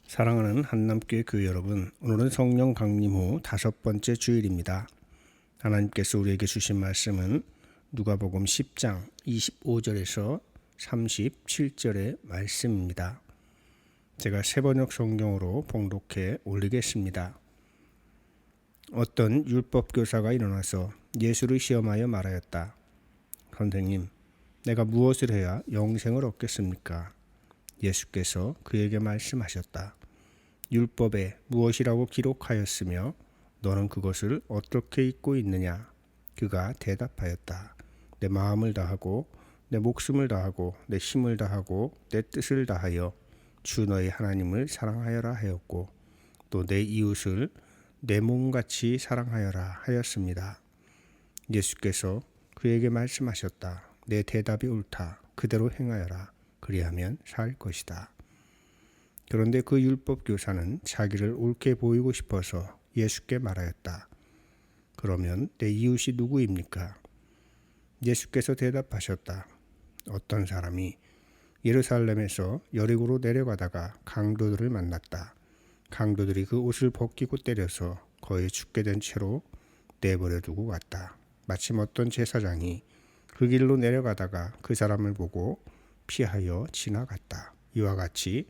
사랑하는 한남교회 교회 여러분, 오늘은 성령 강림 후 5번째 주일입니다. 하나님께서 우리에게 주신 말씀은 누가복음 10장 25절에서 37절의 말씀입니다. 제가 새번역 성경으로 봉독해 올리겠습니다. 어떤 율법교사가 일어나서 예수를 시험하여 말하였다. 선생님, 내가 무엇을 해야 영생을 얻겠습니까? 예수께서 그에게 말씀하셨다. 율법에 무엇이라고 기록하였으며 너는 그것을 어떻게 잊고 있느냐? 그가 대답하였다. 내 마음을 다하고 내 목숨을 다하고 내 힘을 다하고 내 뜻을 다하여 주 너의 하나님을 사랑하여라 하였고 또 내 이웃을 내 몸같이 사랑하여라 하였습니다. 예수께서 그에게 말씀하셨다. 내 대답이 옳다. 그대로 행하여라. 그리하면 살 것이다. 그런데 그 율법 교사는 자기를 옳게 보이고 싶어서 예수께 말하였다. 그러면 내 이웃이 누구입니까? 예수께서 대답하셨다. 어떤 사람이 예루살렘에서 여리고로 내려가다가 강도들을 만났다. 강도들이 그 옷을 벗기고 때려서 거의 죽게 된 채로 내버려 두고 갔다. 마침 어떤 제사장이 그 길로 내려가다가 그 사람을 보고 피하여 지나갔다. 이와 같이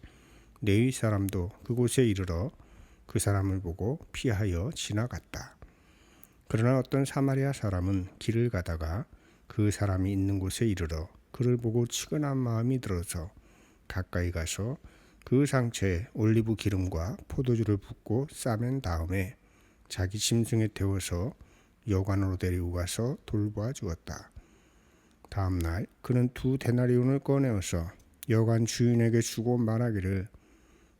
레위 사람도 그곳에 이르러 그 사람을 보고 피하여 지나갔다. 그러나 어떤 사마리아 사람은 길을 가다가 그 사람이 있는 곳에 이르러 그를 보고 치근한 마음이 들어서 가까이 가서 그 상처에 올리브 기름과 포도주를 붓고 싸맨 다음에 자기 짐승에 태워서 여관으로 데리고 가서 돌보아 주었다. 다음 날 그는 2데나리온을 꺼내어서 여관 주인에게 주고 말하기를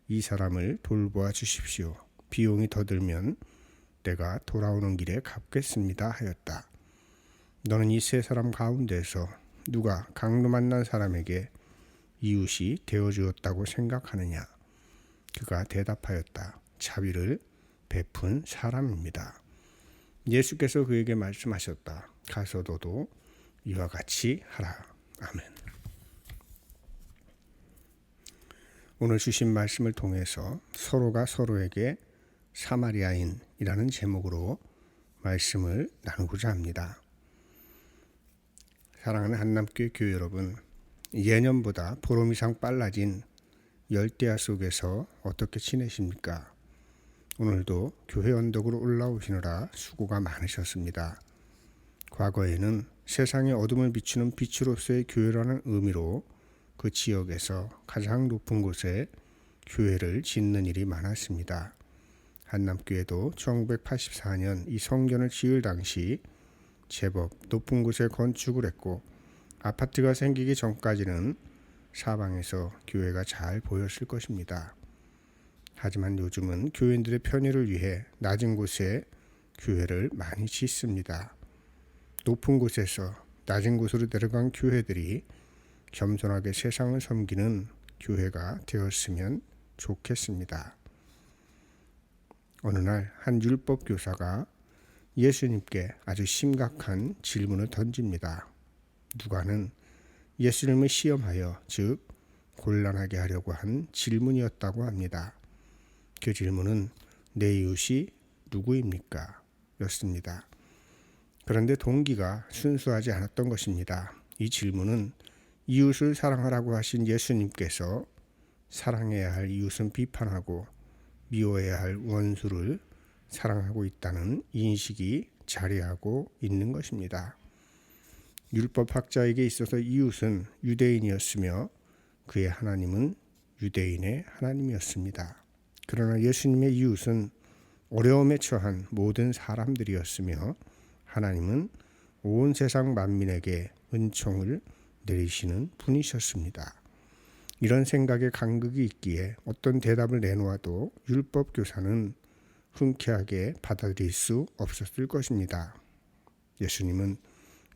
이 사람을 돌보아 주십시오. 비용이 더 들면 내가 돌아오는 길에 갚겠습니다 하였다. 너는 이 세 사람 가운데서 누가 강도 만난 사람에게 이웃이 되어주었다고 생각하느냐? 그가 대답하였다. 자비를 베푼 사람입니다. 예수께서 그에게 말씀하셨다. 가서 너도 이와 같이 하라. 아멘. 오늘 주신 말씀을 통해서 서로가 서로에게 사마리아인이라는 제목으로 말씀을 나누고자 합니다. 사랑하는 한남교회 교회 여러분, 예년보다 보름 이상 빨라진 열대야 속에서 어떻게 지내십니까? 오늘도 교회 언덕으로 올라오시느라 수고가 많으셨습니다. 과거에는 세상의 어둠을 비추는 빛으로서의 교회라는 의미로 그 지역에서 가장 높은 곳에 교회를 짓는 일이 많았습니다. 한남교회도 1984년 이 성전을 지을 당시 제법 높은 곳에 건축을 했고 아파트가 생기기 전까지는 사방에서 교회가 잘 보였을 것입니다. 하지만 요즘은 교인들의 편의를 위해 낮은 곳에 교회를 많이 짓습니다. 높은 곳에서 낮은 곳으로 내려간 교회들이 겸손하게 세상을 섬기는 교회가 되었으면 좋겠습니다. 어느 날 한 율법 교사가 예수님께 아주 심각한 질문을 던집니다. 누가는 예수님을 시험하여 즉 곤란하게 하려고 한 질문이었다고 합니다. 그 질문은 내 이웃이 누구입니까? 였습니다. 그런데 동기가 순수하지 않았던 것입니다. 이 질문은 이웃을 사랑하라고 하신 예수님께서 사랑해야 할 이웃은 비판하고 미워해야 할 원수를 사랑하고 있다는 인식이 자리하고 있는 것입니다. 율법학자에게 있어서 이웃은 유대인이었으며 그의 하나님은 유대인의 하나님이었습니다. 그러나 예수님의 이웃은 어려움에 처한 모든 사람들이었으며 하나님은 온 세상 만민에게 은총을 내리시는 분이셨습니다. 이런 생각에 간극이 있기에 어떤 대답을 내놓아도 율법 교사는 흔쾌하게 받아들일 수 없었을 것입니다. 예수님은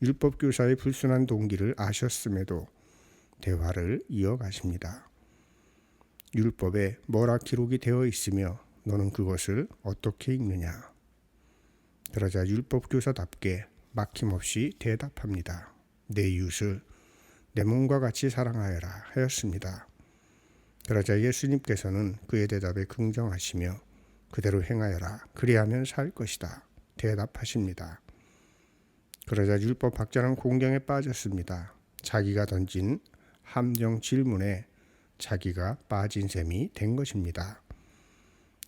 율법 교사의 불순한 동기를 아셨음에도 대화를 이어가십니다. 율법에 뭐라 기록이 되어 있으며 너는 그것을 어떻게 읽느냐? 그러자 율법 교사답게 막힘없이 대답합니다. 내 이웃을 내 몸과 같이 사랑하여라 하였습니다. 그러자 예수님께서는 그의 대답에 긍정하시며 그대로 행하여라 그리하면 살 것이다 대답하십니다. 그러자 율법학자는 공경에 빠졌습니다. 자기가 던진 함정 질문에 자기가 빠진 셈이 된 것입니다.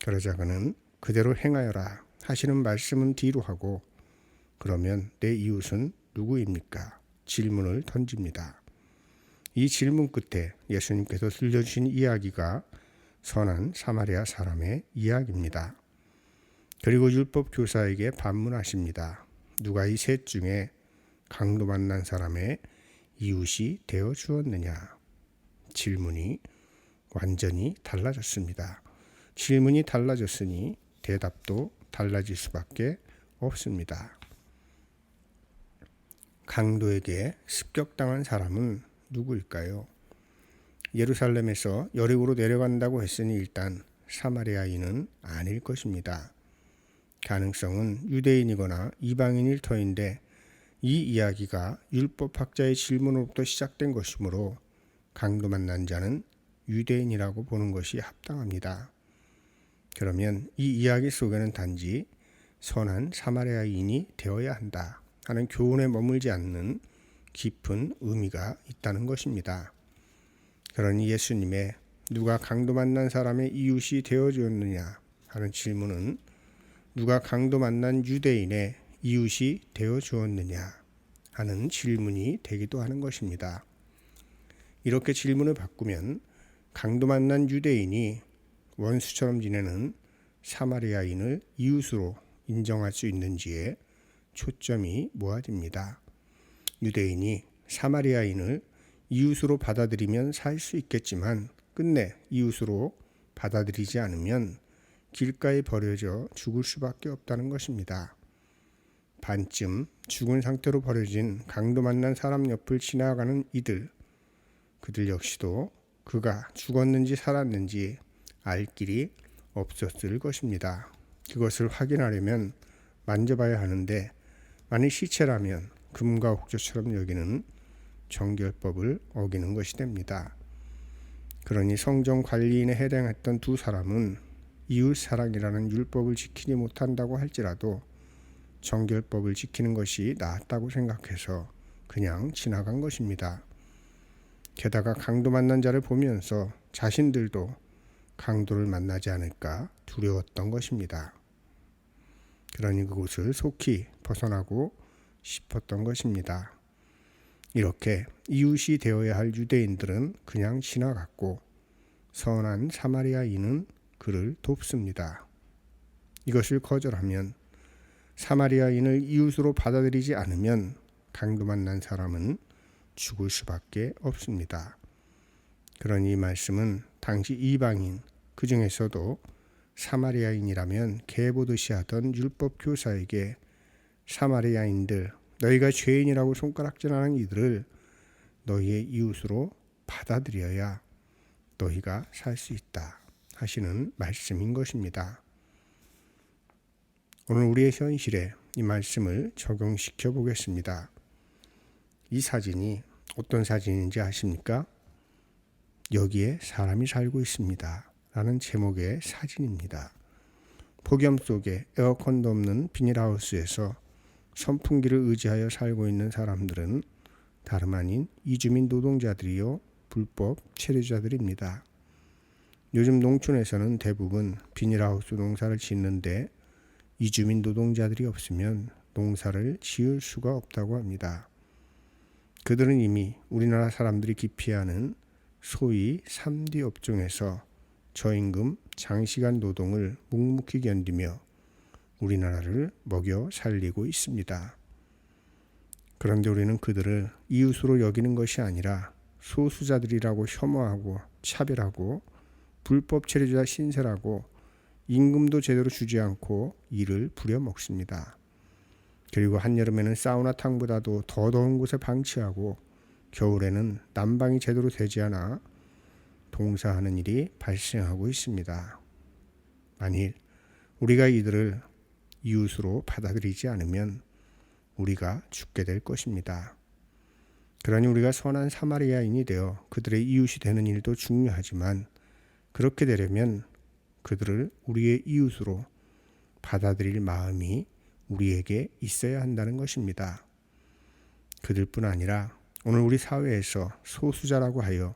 그러자 그는 그대로 행하여라 하시는 말씀은 뒤로 하고 그러면 내 이웃은 누구입니까? 질문을 던집니다. 이 질문 끝에 예수님께서 들려주신 이야기가 선한 사마리아 사람의 이야기입니다. 그리고 율법 교사에게 반문하십니다. 누가 이 셋 중에 강도 만난 사람의 이웃이 되어 주었느냐? 질문이 완전히 달라졌습니다. 질문이 달라졌으니 대답도 달라질 수밖에 없습니다. 강도에게 습격당한 사람은 누구일까요? 예루살렘에서 여리고로 내려간다고 했으니 일단 사마리아인은 아닐 것입니다. 가능성은 유대인이거나 이방인일 터인데 이 이야기가 율법학자의 질문으로부터 시작된 것이므로 강도 만난 자는 유대인이라고 보는 것이 합당합니다. 그러면 이 이야기 속에는 단지 선한 사마리아인이 되어야 한다 하는 교훈에 머물지 않는 깊은 의미가 있다는 것입니다. 그러니 예수님의 누가 강도 만난 사람의 이웃이 되어주었느냐 하는 질문은 누가 강도 만난 유대인의 이웃이 되어주었느냐 하는 질문이 되기도 하는 것입니다. 이렇게 질문을 바꾸면 강도 만난 유대인이 원수처럼 지내는 사마리아인을 이웃으로 인정할 수 있는지에 초점이 모아집니다. 유대인이 사마리아인을 이웃으로 받아들이면 살 수 있겠지만 끝내 이웃으로 받아들이지 않으면 길가에 버려져 죽을 수밖에 없다는 것입니다. 반쯤 죽은 상태로 버려진 강도 만난 사람 옆을 지나가는 그들 역시도 그가 죽었는지 살았는지 알 길이 없었을 것입니다. 그것을 확인하려면 만져봐야 하는데 만일 시체라면 금과 옥조처럼 여기는 정결법을 어기는 것이 됩니다. 그러니 성전 관리인에 해당했던 두 사람은 이웃사랑이라는 율법을 지키지 못한다고 할지라도 정결법을 지키는 것이 낫다고 생각해서 그냥 지나간 것입니다. 게다가 강도 만난 자를 보면서 자신들도 강도를 만나지 않을까 두려웠던 것입니다. 그러니 그곳을 속히 벗어나고 싶었던 것입니다. 이렇게 이웃이 되어야 할 유대인들은 그냥 지나갔고 선한 사마리아인은 그를 돕습니다. 이것을 거절하면 사마리아인을 이웃으로 받아들이지 않으면 강도 만난 사람은 죽을 수밖에 없습니다. 그러니 이 말씀은 당시 이방인 그 중에서도 사마리아인이라면 개보듯이 하던 율법 교사에게 사마리아인들 너희가 죄인이라고 손가락질하는 이들을 너희의 이웃으로 받아들여야 너희가 살 수 있다 하시는 말씀인 것입니다. 오늘 우리의 현실에 이 말씀을 적용시켜 보겠습니다. 이 사진이 어떤 사진인지 아십니까? 여기에 사람이 살고 있습니다 라는 제목의 사진입니다. 폭염 속에 에어컨도 없는 비닐하우스에서 선풍기를 의지하여 살고 있는 사람들은 다름 아닌 이주민 노동자들이요 불법 체류자들입니다. 요즘 농촌에서는 대부분 비닐하우스 농사를 짓는데 이주민 노동자들이 없으면 농사를 지을 수가 없다고 합니다. 그들은 이미 우리나라 사람들이 기피하는 소위 3D 업종에서 저임금 장시간 노동을 묵묵히 견디며 우리나라를 먹여 살리고 있습니다. 그런데 우리는 그들을 이웃으로 여기는 것이 아니라 소수자들이라고 혐오하고 차별하고 불법 체류자 신세라고 임금도 제대로 주지 않고 이를 부려먹습니다. 그리고 한여름에는 사우나탕보다도 더 더운 곳에 방치하고 겨울에는 난방이 제대로 되지 않아 동사하는 일이 발생하고 있습니다. 만일 우리가 이들을 이웃으로 받아들이지 않으면 우리가 죽게 될 것입니다. 그러니 우리가 선한 사마리아인이 되어 그들의 이웃이 되는 일도 중요하지만 그렇게 되려면 그들을 우리의 이웃으로 받아들일 마음이 우리에게 있어야 한다는 것입니다. 그들뿐 아니라 오늘 우리 사회에서 소수자라고 하여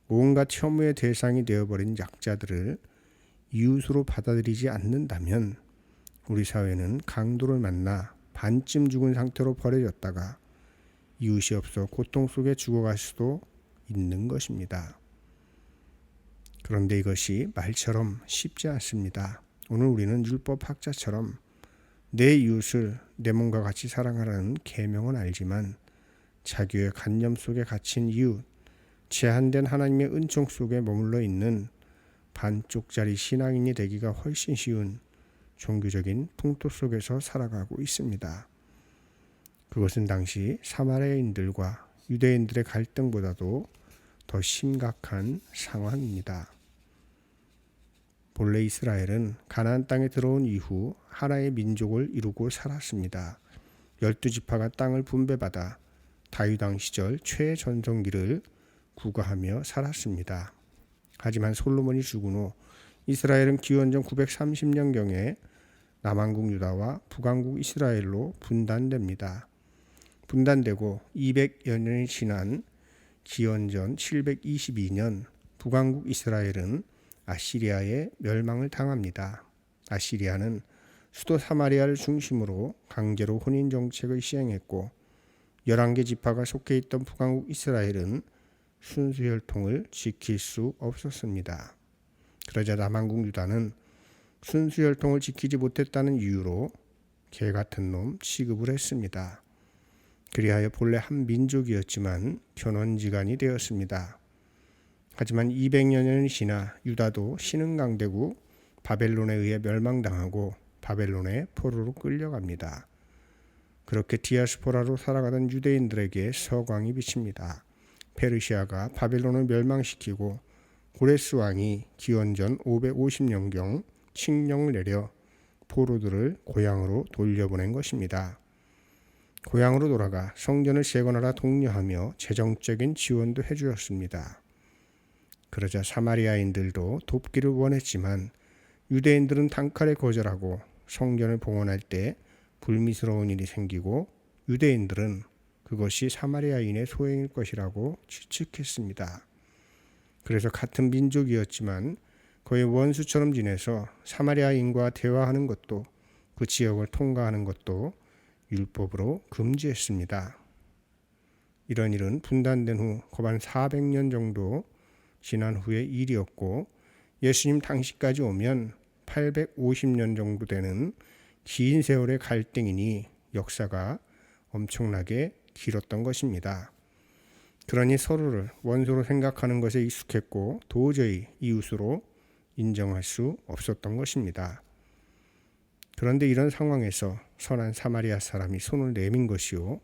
온갖 혐오의 대상이 되어버린 약자들을 이웃으로 받아들이지 않는다면 우리 사회는 강도를 만나 반쯤 죽은 상태로 버려졌다가 이웃이 없어 고통 속에 죽어갈 수도 있는 것입니다. 그런데 이것이 말처럼 쉽지 않습니다. 오늘 우리는 율법학자처럼 내 이웃을 내 몸과 같이 사랑하라는 계명은 알지만 자기의 관념 속에 갇힌 이웃, 제한된 하나님의 은총 속에 머물러 있는 반쪽짜리 신앙인이 되기가 훨씬 쉬운 종교적인 풍토 속에서 살아가고 있습니다. 그것은 당시 사마리아인들과 유대인들의 갈등보다도 더 심각한 상황입니다. 본래 이스라엘은 가나안 땅에 들어온 이후 하나의 민족을 이루고 살았습니다. 12지파가 땅을 분배받아 다윗 왕 시절 최전성기를 구가하며 살았습니다. 하지만 솔로몬이 죽은 후 이스라엘은 기원전 930년경에 남왕국 유다와 북왕국 이스라엘로 분단됩니다. 분단되고 200여 년이 지난 기원전 722년 북왕국 이스라엘은 아시리아의 멸망을 당합니다. 아시리아는 수도 사마리아를 중심으로 강제로 혼인 정책을 시행했고 11개 지파가 속해 있던 북왕국 이스라엘은 순수혈통을 지킬 수 없었습니다. 그러자 남왕국 유다는 순수혈통을 지키지 못했다는 이유로 개 같은 놈 취급을 했습니다. 그리하여 본래 한 민족이었지만 변원지간이 되었습니다. 하지만 200여 년이 지나 유다도 신흥강대국 바벨론에 의해 멸망당하고 바벨론의 포로로 끌려갑니다. 그렇게 디아스포라로 살아가던 유대인들에게 서광이 비칩니다. 페르시아가 바벨론을 멸망시키고 고레스 왕이 기원전 550년경 칙령을 내려 포로들을 고향으로 돌려보낸 것입니다. 고향으로 돌아가 성전을 재건하라 독려하며 재정적인 지원도 해주었습니다. 그러자 사마리아인들도 돕기를 원했지만 유대인들은 단칼에 거절하고 성전을 봉헌할 때 불미스러운 일이 생기고 유대인들은 그것이 사마리아인의 소행일 것이라고 추측했습니다. 그래서 같은 민족이었지만 거의 원수처럼 지내서 사마리아인과 대화하는 것도 그 지역을 통과하는 것도 율법으로 금지했습니다. 이런 일은 분단된 후 거반 400년 정도 지난 후의 일이었고 예수님 당시까지 오면 850년 정도 되는 긴 세월의 갈등이니 역사가 엄청나게 길었던 것입니다. 그러니 서로를 원수로 생각하는 것에 익숙했고 도저히 이웃으로 인정할 수 없었던 것입니다. 그런데 이런 상황에서 선한 사마리아 사람이 손을 내민 것이요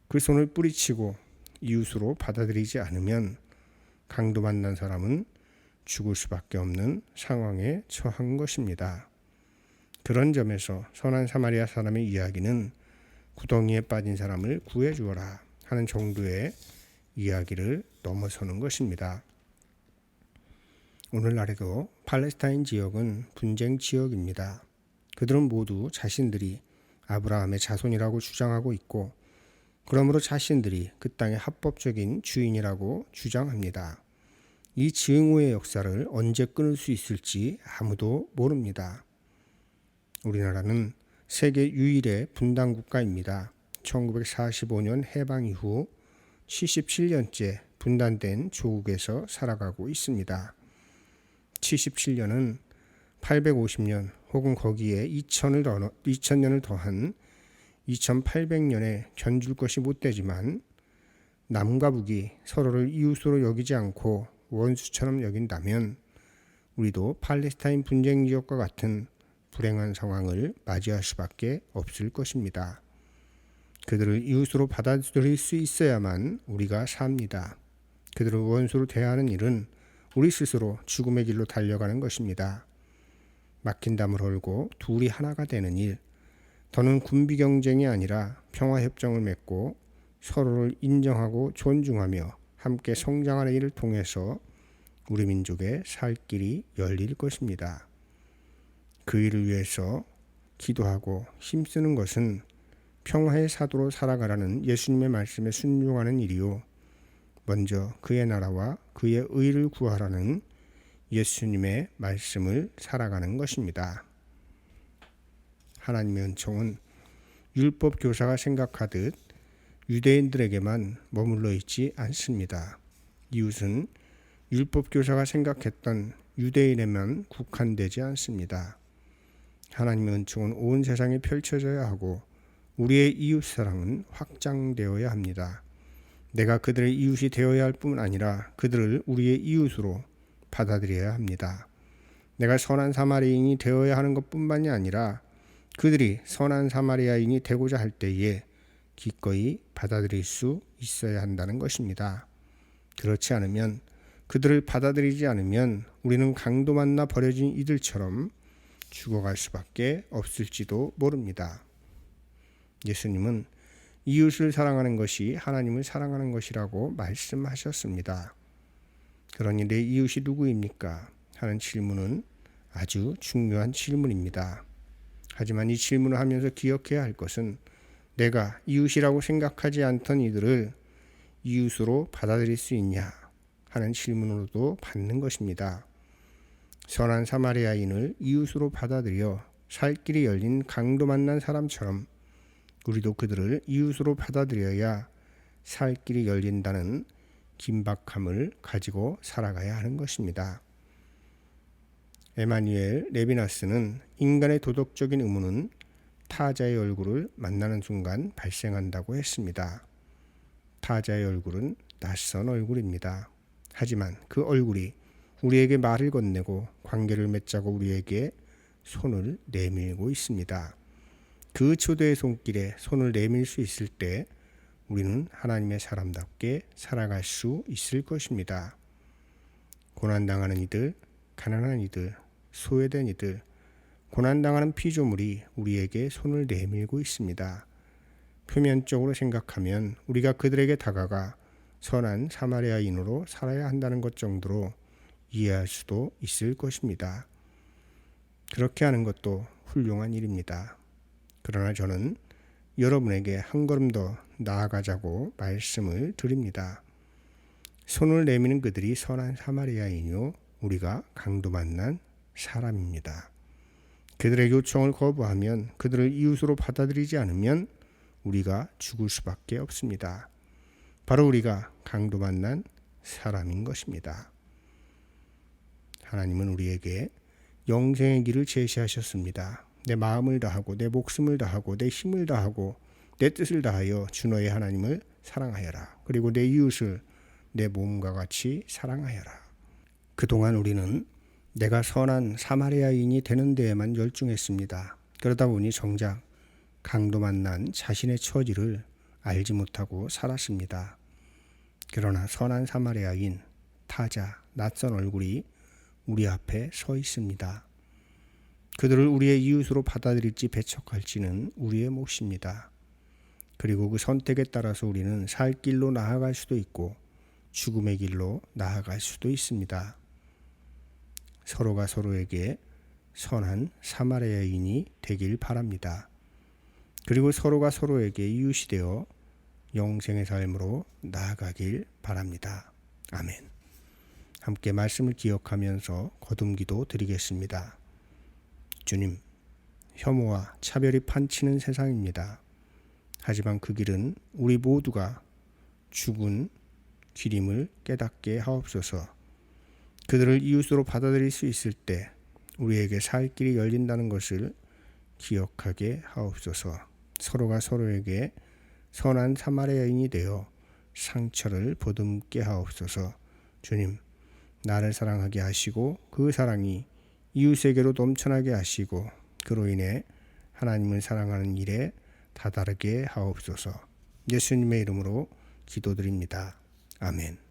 그 손을 뿌리치고 이웃으로 받아들이지 않으면 강도 만난 사람은 죽을 수밖에 없는 상황에 처한 것입니다. 그런 점에서 선한 사마리아 사람의 이야기는 구덩이에 빠진 사람을 구해주어라 하는 정도의 이야기를 넘어서는 것입니다. 오늘날에도 팔레스타인 지역은 분쟁 지역입니다. 그들은 모두 자신들이 아브라함의 자손이라고 주장하고 있고 그러므로 자신들이 그 땅의 합법적인 주인이라고 주장합니다. 이 증오의 역사를 언제 끊을 수 있을지 아무도 모릅니다. 우리나라는 세계 유일의 분단 국가입니다. 1945년 해방 이후 77년째 분단된 조국에서 살아가고 있습니다. 77년은 850년 혹은 거기에 2000년을 더한 2800년에 견줄 것이 못되지만 남과 북이 서로를 이웃으로 여기지 않고 원수처럼 여긴다면 우리도 팔레스타인 분쟁 지역과 같은 불행한 상황을 맞이할 수밖에 없을 것입니다. 그들을 이웃으로 받아들일 수 있어야만 우리가 삽니다. 그들을 원수로 대하는 일은 우리 스스로 죽음의 길로 달려가는 것입니다. 막힌 담을 헐고 둘이 하나가 되는 일, 더는 군비 경쟁이 아니라 평화협정을 맺고 서로를 인정하고 존중하며 함께 성장하는 일을 통해서 우리 민족의 살 길이 열릴 것입니다. 그 일을 위해서 기도하고 힘쓰는 것은 평화의 사도로 살아가라는 예수님의 말씀에 순종하는 일이요, 먼저 그의 나라와 그의 의를 구하라는 예수님의 말씀을 살아가는 것입니다. 하나님의 은총은 율법 교사가 생각하듯 유대인들에게만 머물러 있지 않습니다. 이웃은 율법 교사가 생각했던 유대인에만 국한되지 않습니다. 하나님의 은총은 온 세상에 펼쳐져야 하고 우리의 이웃 사랑은 확장되어야 합니다. 내가 그들의 이웃이 되어야 할 뿐 아니라 그들을 우리의 이웃으로 받아들여야 합니다. 내가 선한 사마리아인이 되어야 하는 것뿐만이 아니라 그들이 선한 사마리아인이 되고자 할 때에 기꺼이 받아들일 수 있어야 한다는 것입니다. 그렇지 않으면, 그들을 받아들이지 않으면 우리는 강도 만나 버려진 이들처럼 죽어갈 수밖에 없을지도 모릅니다. 예수님은 이웃을 사랑하는 것이 하나님을 사랑하는 것이라고 말씀하셨습니다. 그러니 내 이웃이 누구입니까? 하는 질문은 아주 중요한 질문입니다. 하지만 이 질문을 하면서 기억해야 할 것은 내가 이웃이라고 생각하지 않던 이들을 이웃으로 받아들일 수 있냐 하는 질문으로도 받는 것입니다. 선한 사마리아인을 이웃으로 받아들여 살 길이 열린 강도 만난 사람처럼 우리도 그들을 이웃으로 받아들여야 살 길이 열린다는 긴박함을 가지고 살아가야 하는 것입니다. 에마뉴엘 레비나스는 인간의 도덕적인 의무는 타자의 얼굴을 만나는 순간 발생한다고 했습니다. 타자의 얼굴은 낯선 얼굴입니다. 하지만 그 얼굴이 우리에게 말을 건네고 관계를 맺자고 우리에게 손을 내밀고 있습니다. 그 초대의 손길에 손을 내밀 수 있을 때 우리는 하나님의 사람답게 살아갈 수 있을 것입니다. 고난당하는 이들, 가난한 이들, 소외된 이들, 고난당하는 피조물이 우리에게 손을 내밀고 있습니다. 표면적으로 생각하면 우리가 그들에게 다가가 선한 사마리아인으로 살아야 한다는 것 정도로 이해할 수도 있을 것입니다. 그렇게 하는 것도 훌륭한 일입니다. 그러나 저는 여러분에게 한 걸음 더 나아가자고 말씀을 드립니다. 손을 내미는 그들이 선한 사마리아인이요, 우리가 강도 만난 사람입니다. 그들의 요청을 거부하면, 그들을 이웃으로 받아들이지 않으면 우리가 죽을 수밖에 없습니다. 바로 우리가 강도 만난 사람인 것입니다. 하나님은 우리에게 영생의 길을 제시하셨습니다. 내 마음을 다하고 내 목숨을 다하고 내 힘을 다하고 내 뜻을 다하여 주 너의 하나님을 사랑하여라. 그리고 내 이웃을 내 몸과 같이 사랑하여라. 그동안 우리는 내가 선한 사마리아인이 되는 데에만 열중했습니다. 그러다 보니 정작 강도 만난 자신의 처지를 알지 못하고 살았습니다. 그러나 선한 사마리아인, 타자, 낯선 얼굴이 우리 앞에 서 있습니다. 그들을 우리의 이웃으로 받아들일지 배척할지는 우리의 몫입니다. 그리고 그 선택에 따라서 우리는 살 길로 나아갈 수도 있고 죽음의 길로 나아갈 수도 있습니다. 서로가 서로에게 선한 사마리아인이 되길 바랍니다. 그리고 서로가 서로에게 이웃이 되어 영생의 삶으로 나아가길 바랍니다. 아멘. 함께 말씀을 기억하면서 거듭기도 드리겠습니다. 주님, 혐오와 차별이 판치는 세상입니다. 하지만 그 길은 우리 모두가 죽은 길임을 깨닫게 하옵소서. 그들을 이웃으로 받아들일 수 있을 때 우리에게 살 길이 열린다는 것을 기억하게 하옵소서. 서로가 서로에게 선한 사마리아 여인이 되어 상처를 보듬게 하옵소서. 주님, 나를 사랑하게 하시고 그 사랑이 이웃에게로 넘쳐나게 하시고 그로 인해 하나님을 사랑하는 일에 다다르게 하옵소서. 예수님의 이름으로 기도드립니다. 아멘.